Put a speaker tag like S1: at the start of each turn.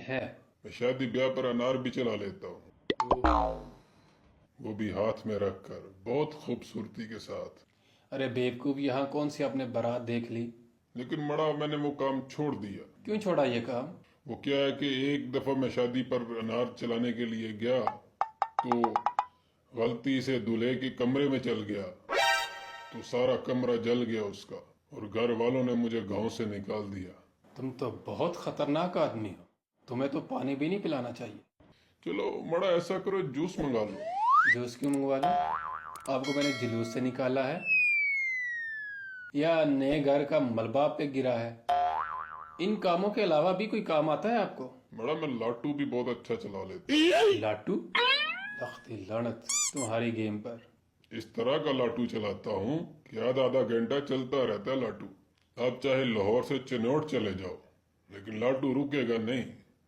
S1: है?
S2: मैं शादी ब्याह पर अनार भी चला लेता हूँ, वो भी हाथ में रखकर, बहुत खूबसूरती के साथ।
S1: अरे बेवकूफ, यहाँ कौन सी आपने बारात देख ली?
S2: लेकिन मड़ा मैंने वो काम छोड़ दिया।
S1: क्यों छोड़ा ये काम?
S2: वो क्या है कि एक दफा मैं शादी पर अनार चलाने के लिए गया तो गलती से दूल्हे के कमरे में चल गया, तो सारा कमरा जल गया उसका, और घर वालों ने मुझे गांव से निकाल दिया।
S1: तुम तो बहुत खतरनाक आदमी हो, तुम्हें तो पानी भी नहीं पिलाना चाहिए।
S2: चलो मड़ा ऐसा करो, जूस मंगा लो।
S1: जूस क्यों मंगवा लो? आपको मैंने जुलूस से निकाला है या नए घर का मलबा पे गिरा है? इन कामों के अलावा भी कोई काम आता है आपको?
S2: मड़ा मैं लाटू भी बहुत अच्छा चला लेता हूँ।
S1: लाटू? लख्ती लानत तुम्हारी गेम पर।
S2: इस तरह का लाटू चलाता हूँ कि आधा आधा घंटा चलता रहता है लाटू। आप चाहे लाहौर से चिनौट चले जाओ, लेकिन लाटू रुकेगा नहीं।